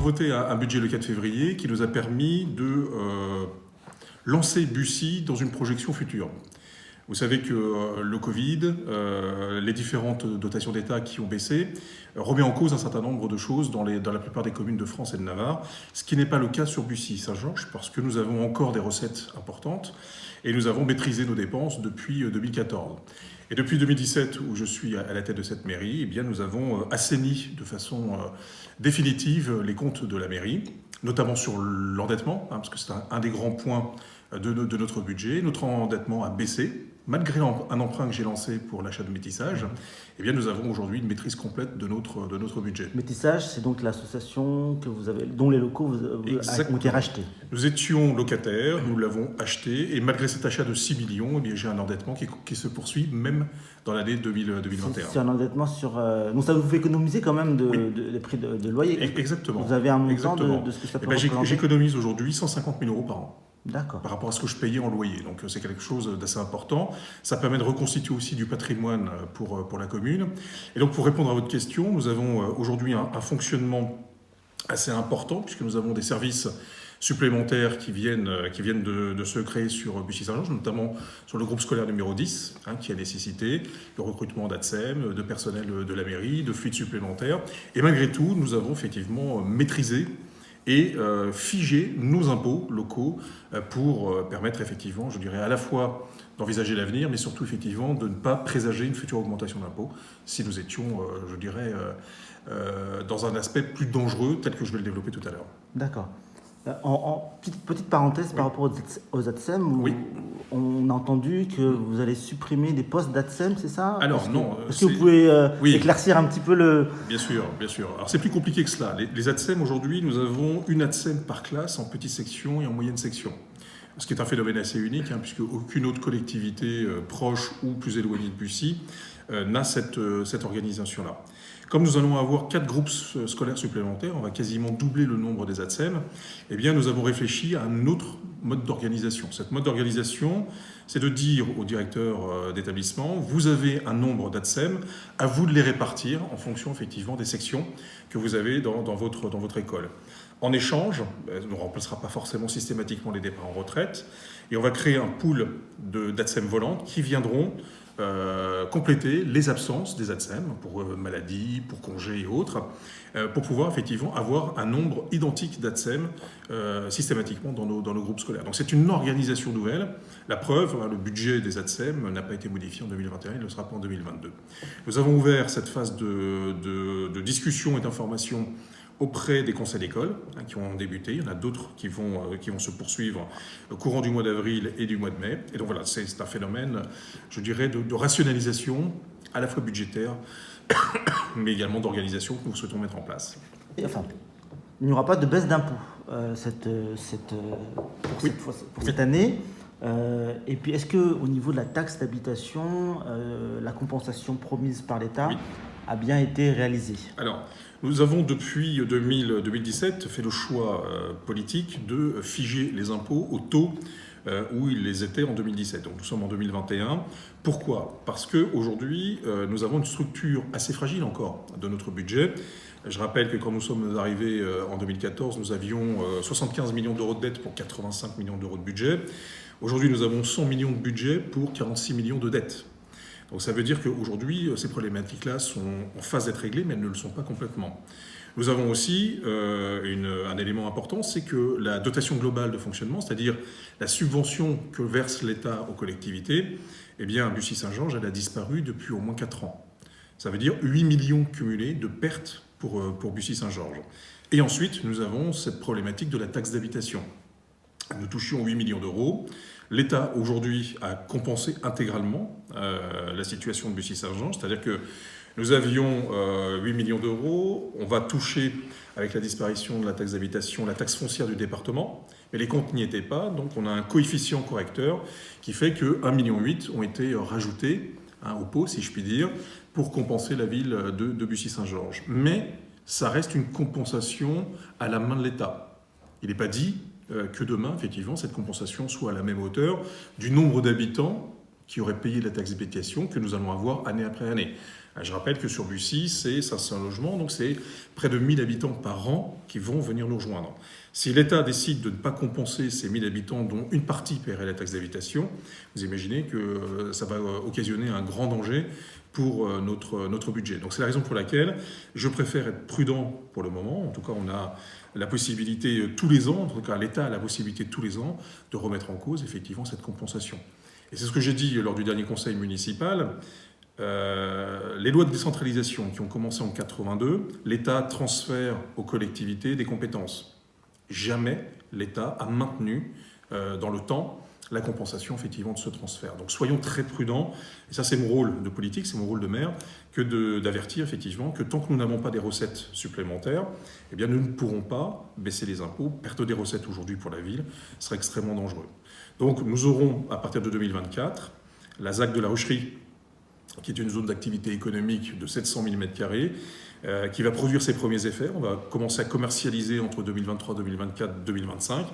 voté un budget le 4 février qui nous a permis de lancer Bussy dans une projection future. Vous savez que le Covid, les différentes dotations d'État qui ont baissé, remet en cause un certain nombre de choses dans la plupart des communes de France et de Navarre, ce qui n'est pas le cas sur Bussy-Saint-Georges, parce que nous avons encore des recettes importantes et nous avons maîtrisé nos dépenses depuis 2014. Et depuis 2017, où je suis à la tête de cette mairie, eh bien, nous avons assaini de façon définitive les comptes de la mairie, notamment sur l'endettement, parce que c'est un des grands points de notre budget. Notre endettement a baissé, malgré un emprunt que j'ai lancé pour l'achat de métissage. Eh bien, nous avons aujourd'hui une maîtrise complète de notre budget. Métissage, c'est donc l'association que vous avez, dont les locaux ont été rachetés. Nous étions locataires, nous l'avons acheté, et malgré cet achat de 6 millions, eh bien, j'ai un endettement qui se poursuit même dans l'année 2021. C'est un endettement sur... Donc ça vous fait économiser quand même des prix de loyer. Exactement. Vous avez un montant de ce que ça peut représenter. J'économise aujourd'hui 150 000 € par an. D'accord. Par rapport à ce que je payais en loyer. Donc c'est quelque chose d'assez important. Ça permet de reconstituer aussi du patrimoine pour la commune. Et donc pour répondre à votre question, nous avons aujourd'hui un fonctionnement assez important, puisque nous avons des services supplémentaires qui viennent de se créer sur Bussy-Saint-Georges, notamment sur le groupe scolaire numéro 10, qui a nécessité le recrutement d'ATSEM, de personnel de la mairie, de fluides supplémentaires. Et malgré tout, nous avons effectivement maîtrisé et figer nos impôts locaux pour permettre effectivement, je dirais, à la fois d'envisager l'avenir, mais surtout effectivement de ne pas présager une future augmentation d'impôts si nous étions, je dirais, dans un aspect plus dangereux, tel que je vais le développer tout à l'heure. D'accord. Petite parenthèse par rapport aux ATSEM, où on a entendu que vous allez supprimer des postes d'ATSEM, c'est ça? Alors non. Est-ce que vous pouvez éclaircir un petit peu le... Bien sûr, bien sûr. Alors c'est plus compliqué que cela. Les ATSEM aujourd'hui, nous avons une ATSEM par classe en petite section et en moyenne section. Ce qui est un phénomène assez unique, puisque aucune autre collectivité proche ou plus éloignée de Bussy n'a cette organisation-là. Comme nous allons avoir 4 groupes scolaires supplémentaires, on va quasiment doubler le nombre des ATSEM, eh bien nous avons réfléchi à un autre mode d'organisation. Cette mode d'organisation, c'est de dire au directeur d'établissement, vous avez un nombre d'ATSEM, à vous de les répartir en fonction effectivement des sections que vous avez dans votre école. En échange, on ne remplacera pas forcément systématiquement les départs en retraite, et on va créer un pool d'ATSEM volantes qui viendront compléter les absences des ATSEM pour maladie, pour congés et autres, pour pouvoir effectivement avoir un nombre identique d'ATSEM systématiquement dans nos groupes scolaires. Donc c'est une organisation nouvelle. La preuve, le budget des ATSEM n'a pas été modifié en 2021, il ne le sera pas en 2022. Nous avons ouvert cette phase de discussion et d'information auprès des conseils d'école qui ont débuté. Il y en a d'autres qui vont se poursuivre au courant du mois d'avril et du mois de mai. Et donc voilà, c'est un phénomène, je dirais, de rationalisation à la fois budgétaire, mais également d'organisation que nous souhaitons mettre en place. Et enfin, il n'y aura pas de baisse d'impôts pour cette année. Et puis, est-ce qu'au niveau de la taxe d'habitation, la compensation promise par l'État a bien été réalisée? Alors, nous avons depuis 2017 fait le choix politique de figer les impôts au taux où ils les étaient en 2017. Donc nous sommes en 2021. Pourquoi? Parce qu'aujourd'hui, nous avons une structure assez fragile encore de notre budget. Je rappelle que quand nous sommes arrivés en 2014, nous avions 75 millions d'euros de dette pour 85 millions d'euros de budget. Aujourd'hui, nous avons 100 millions de budget pour 46 millions de dettes. Donc ça veut dire qu'aujourd'hui, ces problématiques-là sont en phase d'être réglées, mais elles ne le sont pas complètement. Nous avons aussi un élément important, c'est que la dotation globale de fonctionnement, c'est-à-dire la subvention que verse l'État aux collectivités, eh bien, Bussy-Saint-Georges, elle a disparu depuis au moins 4 ans. Ça veut dire 8 millions cumulés de pertes pour Bussy-Saint-Georges. Et ensuite, nous avons cette problématique de la taxe d'habitation. Nous touchions 8 millions d'euros. L'État, aujourd'hui, a compensé intégralement la situation de Bussy-Saint-Georges, c'est-à-dire que nous avions 8 millions d'euros, on va toucher, avec la disparition de la taxe d'habitation, la taxe foncière du département, mais les comptes n'y étaient pas, donc on a un coefficient correcteur qui fait que 1,8 million ont été rajoutés au pot, si je puis dire, pour compenser la ville de Bussy-Saint-Georges. Mais ça reste une compensation à la main de l'État. Il n'est pas dit que demain, effectivement, cette compensation soit à la même hauteur du nombre d'habitants qui auraient payé la taxe d'habitation que nous allons avoir année après année. Je rappelle que sur Bussy, c'est 500 logements, donc c'est près de 1000 habitants par an qui vont venir nous rejoindre. Si l'État décide de ne pas compenser ces 1000 habitants dont une partie paierait la taxe d'habitation, vous imaginez que ça va occasionner un grand danger pour notre budget. Donc c'est la raison pour laquelle je préfère être prudent pour le moment. En tout cas, on a la possibilité tous les ans, en tout cas l'État a la possibilité tous les ans de remettre en cause effectivement cette compensation. Et c'est ce que j'ai dit lors du dernier conseil municipal. Les lois de décentralisation qui ont commencé en 82, l'État transfère aux collectivités des compétences. Jamais l'État a maintenu dans le temps la compensation effectivement de ce transfert. Donc soyons très prudents, et ça c'est mon rôle de politique, c'est mon rôle de maire, que d'avertir effectivement que tant que nous n'avons pas des recettes supplémentaires, eh bien nous ne pourrons pas baisser les impôts. Perte des recettes aujourd'hui pour la ville serait extrêmement dangereux. Donc nous aurons à partir de 2024 la ZAC de la Rocherie, qui est une zone d'activité économique de 700 000 m², qui va produire ses premiers effets. On va commencer à commercialiser entre 2023, 2024, 2025.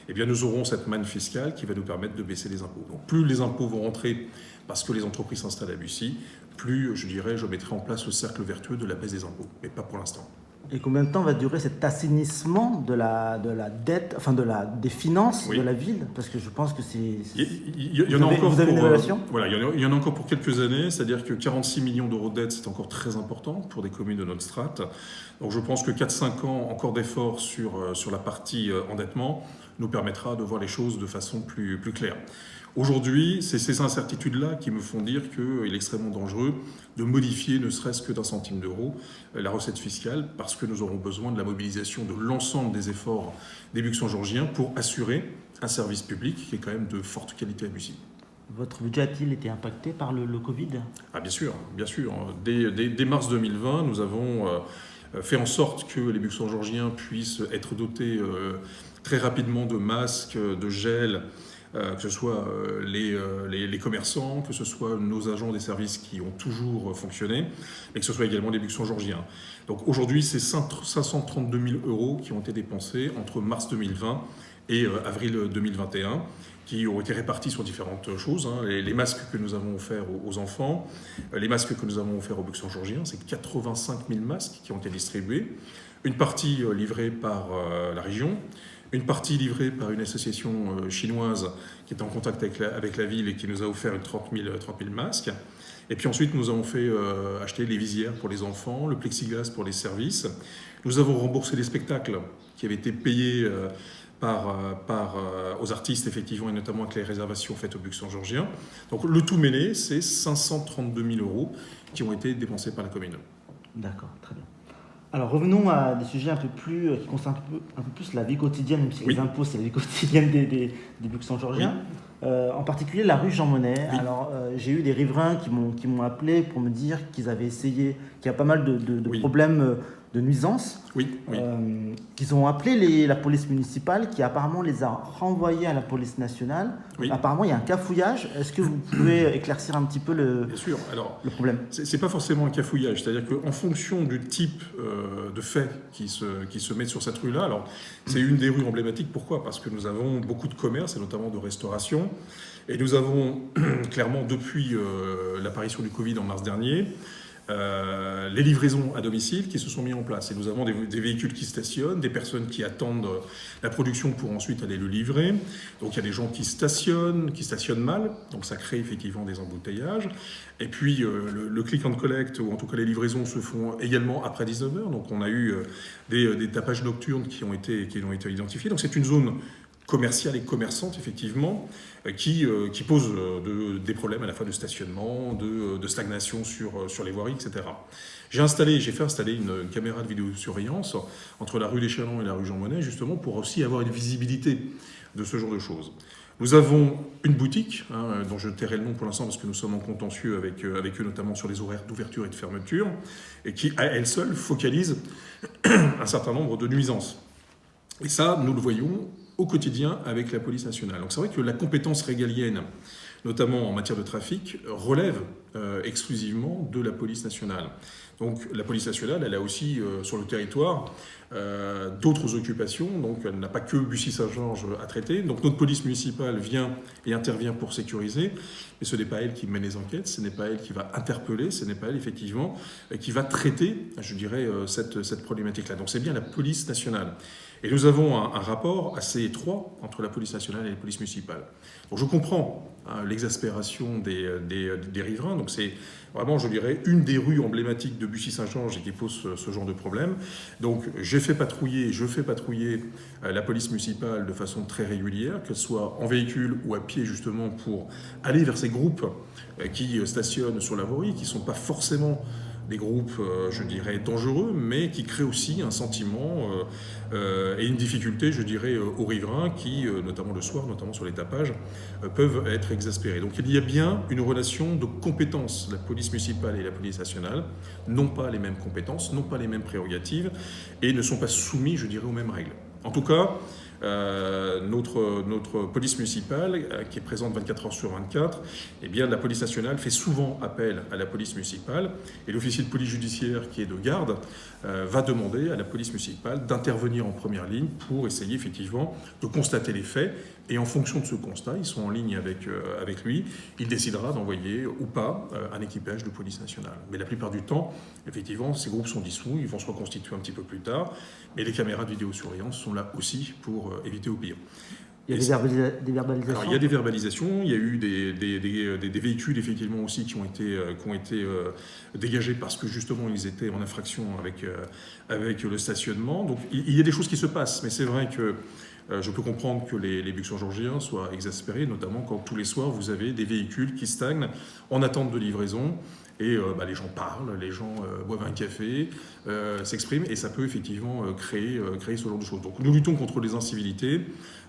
Eh bien, nous aurons cette manne fiscale qui va nous permettre de baisser les impôts. Donc, plus les impôts vont rentrer parce que les entreprises s'installent à Bussy, plus, je mettrai en place le cercle vertueux de la baisse des impôts, mais pas pour l'instant. Et combien de temps va durer cet assainissement de la dette, enfin des finances de la ville? Parce que je pense que c'est... Vous avez une évaluation? Voilà, il y en a encore pour quelques années, c'est-à-dire que 46 millions d'euros de dette, c'est encore très important pour des communes de notre strate. Donc je pense que 4-5 ans encore d'efforts sur la partie endettement nous permettra de voir les choses de façon plus claire. Aujourd'hui, c'est ces incertitudes-là qui me font dire qu'il est extrêmement dangereux de modifier, ne serait-ce que d'1 centime d'euro, la recette fiscale, parce que nous aurons besoin de la mobilisation de l'ensemble des efforts des luxembourgeois pour assurer un service public qui est quand même de forte qualité à Bussy. Votre budget a-t-il été impacté par le Covid ? Bien sûr, bien sûr. Dès mars 2020, nous avons fait en sorte que les luxembourgeois puissent être dotés très rapidement de masques, de gel, que ce soit les commerçants, que ce soit nos agents des services qui ont toujours fonctionné, et que ce soit également les luxembourgeois. Donc aujourd'hui, c'est 532 000 euros qui ont été dépensés entre mars 2020 et avril 2021, qui ont été répartis sur différentes choses. Les masques que nous avons offerts aux enfants, les masques que nous avons offerts aux luxembourgeois, c'est 85 000 masques qui ont été distribués. Une partie livrée par la région, une partie livrée par une association chinoise qui est en contact avec la ville et qui nous a offert 30 000 masques. Et puis ensuite, nous avons fait acheter les visières pour les enfants, le plexiglas pour les services. Nous avons remboursé les spectacles qui avaient été payés aux artistes, effectivement, et notamment avec les réservations faites aux luxembourgeois. Donc le tout mêlé, c'est 532 000 euros qui ont été dépensés par la commune. D'accord, très bien. Alors revenons à des sujets un peu plus qui concernent un peu plus la vie quotidienne, même si les impôts c'est la vie quotidienne des luxembourgeois. En particulier la rue Jean Monnet. Alors j'ai eu des riverains qui m'ont appelé pour me dire qu'ils avaient essayé, qu'il y a pas mal de problèmes de nuisance, qu'ils ont appelé la police municipale qui apparemment les a renvoyés à la police nationale. Apparemment, il y a un cafouillage. Est-ce que vous pouvez éclaircir un petit peu Bien sûr. Alors, le problème? C'est pas forcément un cafouillage. C'est-à-dire qu'en fonction du type de fait qui se met sur cette rue-là, alors c'est une des rues emblématiques. Pourquoi? Parce que nous avons beaucoup de commerces, et notamment de restauration. Et nous avons clairement, depuis l'apparition du Covid en mars dernier, les livraisons à domicile qui se sont mis en place. Et nous avons des véhicules qui stationnent, des personnes qui attendent la production pour ensuite aller le livrer. Donc il y a des gens qui stationnent mal, donc ça crée effectivement des embouteillages. Et puis le click and collect, ou en tout cas les livraisons, se font également après 19h. Donc on a eu des tapages nocturnes qui ont été identifiés. Donc c'est une zone commerciale et commerçante, effectivement, qui pose des problèmes à la fois de stationnement, de stagnation sur les voiries, etc. J'ai fait installer une caméra de vidéosurveillance entre la rue des Chalons et la rue Jean Monnet, justement pour aussi avoir une visibilité de ce genre de choses. Nous avons une boutique, dont je tairai le nom pour l'instant parce que nous sommes en contentieux avec eux, notamment sur les horaires d'ouverture et de fermeture, et qui, à elle seule, focalise un certain nombre de nuisances. Et ça, nous le voyons au quotidien avec la police nationale. Donc c'est vrai que la compétence régalienne, notamment en matière de trafic, relève exclusivement de la police nationale. Donc la police nationale, elle a aussi sur le territoire d'autres occupations, donc elle n'a pas que Bussy-Saint-Georges à traiter. Donc notre police municipale vient et intervient pour sécuriser, mais ce n'est pas elle qui mène les enquêtes, ce n'est pas elle qui va interpeller, ce n'est pas elle effectivement qui va traiter, je dirais, cette problématique-là. Donc c'est bien la police nationale. Et nous avons un rapport assez étroit entre la police nationale et la police municipale. Donc je comprends l'exaspération des riverains. Donc c'est vraiment, je dirais, une des rues emblématiques de Bussy-Saint-Georges et qui pose ce genre de problème. Donc je fais patrouiller la police municipale de façon très régulière, qu'elle soit en véhicule ou à pied justement pour aller vers ces groupes qui stationnent sur la voirie, qui ne sont pas forcément des groupes, je dirais, dangereux, mais qui créent aussi un sentiment et une difficulté, je dirais, aux riverains qui, notamment le soir, notamment sur les tapages, peuvent être exaspérés. Donc il y a bien une relation de compétences. La police municipale et la police nationale n'ont pas les mêmes compétences, n'ont pas les mêmes prérogatives et ne sont pas soumis, je dirais, aux mêmes règles. En tout cas, notre police municipale, qui est présente 24 heures sur 24, eh bien, la police nationale fait souvent appel à la police municipale et l'officier de police judiciaire qui est de garde va demander à la police municipale d'intervenir en première ligne pour essayer effectivement de constater les faits et en fonction de ce constat, ils sont en ligne avec lui, il décidera d'envoyer ou pas un équipage de police nationale. Mais la plupart du temps, effectivement, ces groupes sont dissous, ils vont se reconstituer un petit peu plus tard, mais les caméras de vidéosurveillance sont là aussi pour éviter au pire. Il y a des verbalisations. Alors, il y a des verbalisations, il y a eu des véhicules effectivement aussi qui ont été dégagés parce que justement ils étaient en infraction avec le stationnement. Donc il y a des choses qui se passent, mais c'est vrai que je peux comprendre que les Luxembourgeois soient exaspérés, notamment quand tous les soirs vous avez des véhicules qui stagnent en attente de livraison. Et les gens parlent, les gens boivent un café, s'expriment, et ça peut effectivement créer ce genre de choses. Donc nous luttons contre les incivilités,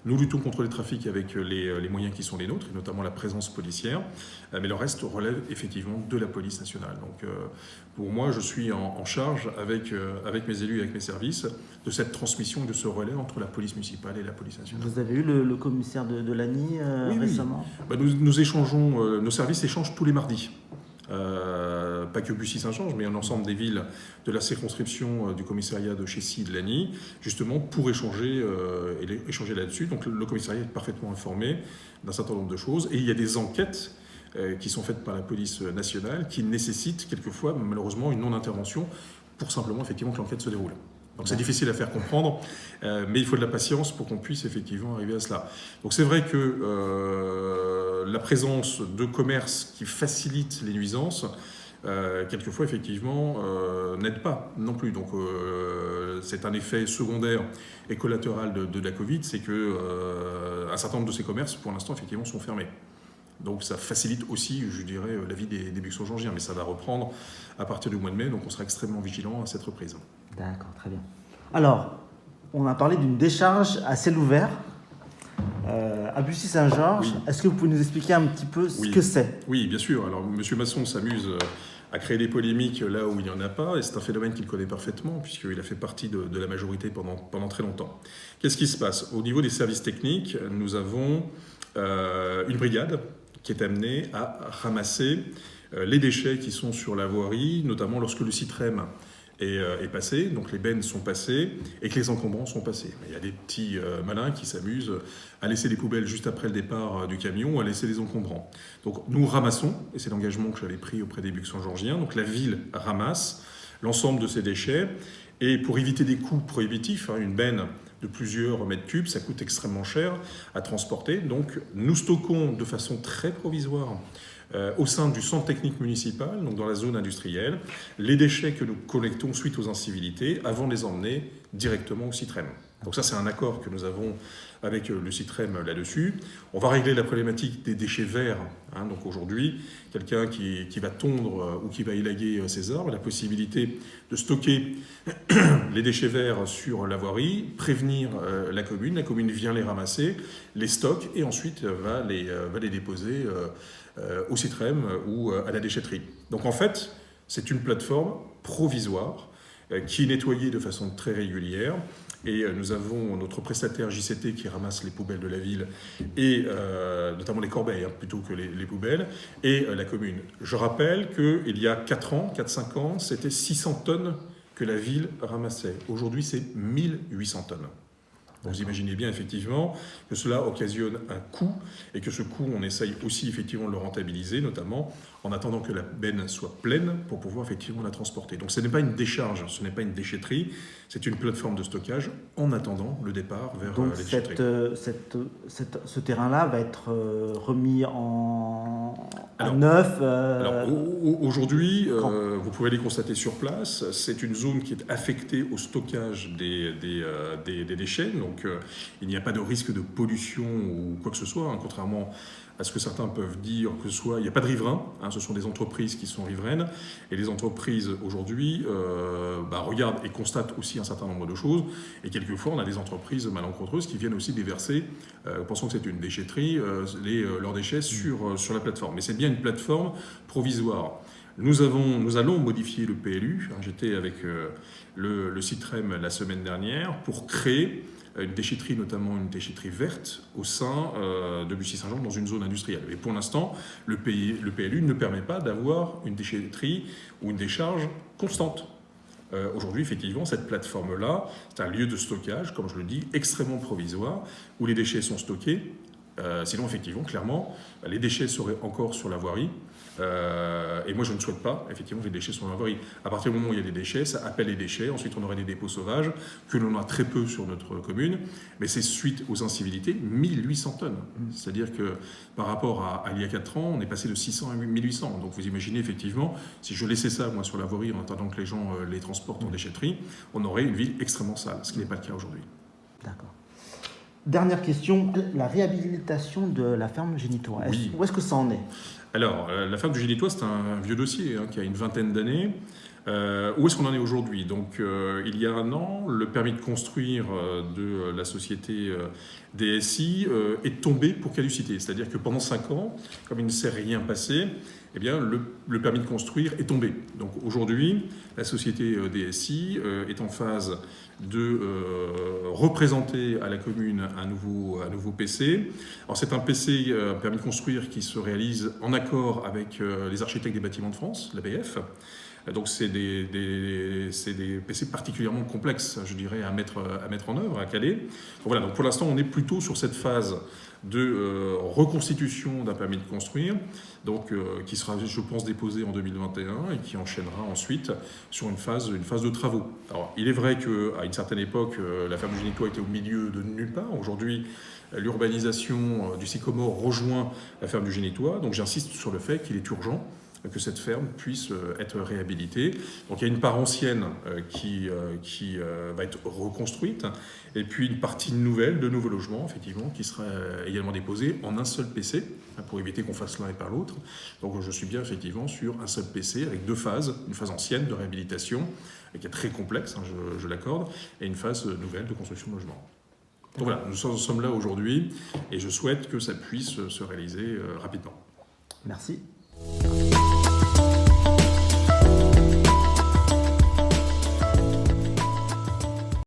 nous luttons contre les trafics avec les moyens qui sont les nôtres, et notamment la présence policière, mais le reste relève effectivement de la police nationale. Donc pour moi, je suis en charge avec mes élus et avec mes services de cette transmission et de ce relais entre la police municipale et la police nationale. Vous avez eu le commissaire de l'ANI récemment ? Oui. Nous échangeons, nos services échangent tous les mardis. Pas que Bussy-Saint-Georges, mais l'ensemble des villes de la circonscription du commissariat de Chessy de Lagny, justement pour échanger là-dessus. Donc le commissariat est parfaitement informé d'un certain nombre de choses, et il y a des enquêtes qui sont faites par la police nationale qui nécessitent quelquefois malheureusement une non-intervention pour simplement effectivement que l'enquête se déroule. Donc c'est difficile à faire comprendre, mais il faut de la patience pour qu'on puisse effectivement arriver à cela. Donc c'est vrai que la présence de commerces qui facilitent les nuisances, quelquefois effectivement n'aide pas non plus. Donc c'est un effet secondaire et collatéral de la Covid, c'est que un certain nombre de ces commerces pour l'instant effectivement sont fermés. Donc ça facilite aussi, je dirais, la vie des Luxembourgeois, mais ça va reprendre à partir du mois de mai, donc on sera extrêmement vigilant à cette reprise. D'accord, très bien. Alors, on a parlé d'une décharge à ciel ouvert à Bussy-Saint-Georges. Oui. Est-ce que vous pouvez nous expliquer un petit peu ce que c'est ? Oui, bien sûr. Alors, M. Masson s'amuse à créer des polémiques là où il n'y en a pas, et c'est un phénomène qu'il connaît parfaitement, puisqu'il a fait partie de la majorité pendant très longtemps. Qu'est-ce qui se passe ? Au niveau des services techniques, nous avons une brigade qui est amenée à ramasser les déchets qui sont sur la voirie, notamment lorsque le Citrem est passé, donc les bennes sont passées et que les encombrants sont passés. Il y a des petits malins qui s'amusent à laisser les poubelles juste après le départ du camion ou à laisser les encombrants. Donc nous ramassons, et c'est l'engagement que j'avais pris auprès des Luxembourgeois, donc la ville ramasse l'ensemble de ces déchets, et pour éviter des coûts prohibitifs, une benne de plusieurs mètres cubes, ça coûte extrêmement cher à transporter, donc nous stockons de façon très provisoire au sein du centre technique municipal, donc dans la zone industrielle, les déchets que nous collectons suite aux incivilités avant de les emmener directement au Citrem. Donc ça, c'est un accord que nous avons avec le Citrem là-dessus. On va régler la problématique des déchets verts. Donc aujourd'hui, quelqu'un qui va tondre ou qui va élaguer ses arbres a la possibilité de stocker les déchets verts sur la voirie, prévenir la commune vient les ramasser, les stocke et ensuite va les déposer au Citrem ou à la déchetterie. Donc en fait, c'est une plateforme provisoire qui est nettoyé de façon très régulière. Et nous avons notre prestataire JCT qui ramasse les poubelles de la ville, et notamment les corbeilles, plutôt que les poubelles, et la commune. Je rappelle qu'il y a 4-5 ans, c'était 600 tonnes que la ville ramassait. Aujourd'hui, c'est 1800 tonnes. Donc vous imaginez bien effectivement que cela occasionne un coût, et que ce coût, on essaye aussi effectivement de le rentabiliser, notamment en attendant que la benne soit pleine pour pouvoir effectivement la transporter. Donc ce n'est pas une décharge, ce n'est pas une déchetterie, c'est une plateforme de stockage en attendant le départ vers les déchetteries. Ce terrain-là va être remis à neuf. Alors aujourd'hui, vous pouvez les constater sur place, c'est une zone qui est affectée au stockage des déchets, donc il n'y a pas de risque de pollution ou quoi que ce soit, contrairement à ce que certains peuvent dire, que ce soit, il n'y a pas de riverains, ce sont des entreprises qui sont riveraines, et les entreprises aujourd'hui regardent et constatent aussi un certain nombre de choses, et quelquefois on a des entreprises malencontreuses qui viennent aussi déverser, pensant que c'est une déchetterie, leurs déchets sur la plateforme. Mais c'est bien une plateforme provisoire. Nous allons modifier le PLU, j'étais avec le CITREM la semaine dernière, pour créer une déchetterie, notamment une déchetterie verte, au sein de Bussy-Saint-Jean, dans une zone industrielle. Et pour l'instant, le PLU ne permet pas d'avoir une déchetterie ou une décharge constante. Aujourd'hui, effectivement, cette plateforme-là, c'est un lieu de stockage, comme je le dis, extrêmement provisoire, où les déchets sont stockés. Sinon, effectivement, clairement, les déchets seraient encore sur la voirie. Et moi, je ne souhaite pas, effectivement, que les déchets soient sur la voirie. À partir du moment où il y a des déchets, ça appelle les déchets. Ensuite, on aurait des dépôts sauvages, que l'on a très peu sur notre commune. Mais c'est suite aux incivilités, 1800 tonnes. C'est-à-dire que par rapport à il y a 4 ans, on est passé de 600 à 1800. Donc vous imaginez, effectivement, si je laissais ça, moi, sur la voirie, en attendant que les gens les transportent en déchetterie, on aurait une ville extrêmement sale, ce qui n'est pas le cas aujourd'hui. D'accord. Dernière question, la réhabilitation de la ferme Génitois. Oui. Où est-ce que ça en est ? Alors, la ferme du Génitois, c'est un vieux dossier qui a une vingtaine d'années. Où est-ce qu'on en est aujourd'hui ? Donc, il y a 1 an, le permis de construire de la société DSI est tombé pour caducité. C'est-à-dire que pendant 5 ans, comme il ne s'est rien passé, eh bien, le permis de construire est tombé. Donc aujourd'hui, la société DSI est en phase de représenter à la commune un nouveau PC. Alors c'est un PC, un permis de construire, qui se réalise en accord avec les architectes des bâtiments de France, l'ABF. Donc c'est des PC particulièrement complexes, je dirais, à mettre en œuvre, à caler. Donc voilà, donc pour l'instant, on est plutôt sur cette phase de reconstitution d'un permis de construire, donc qui sera, je pense, déposé en 2021 et qui enchaînera ensuite sur une phase de travaux. Alors, il est vrai qu'à une certaine époque, la ferme du Génitois était au milieu de nulle part. Aujourd'hui, l'urbanisation du Sycomore rejoint la ferme du Génitois, donc j'insiste sur le fait qu'il est urgent que cette ferme puisse être réhabilitée. Donc il y a une part ancienne qui va être reconstruite, et puis une partie nouvelle, de nouveaux logements, effectivement, qui sera également déposée en un seul PC, pour éviter qu'on fasse l'un et pas l'autre. Donc je suis bien effectivement sur un seul PC avec 2 phases, une phase ancienne de réhabilitation, qui est très complexe, je l'accorde, et une phase nouvelle de construction de logements. Donc voilà, nous sommes là aujourd'hui, et je souhaite que ça puisse se réaliser rapidement. Merci.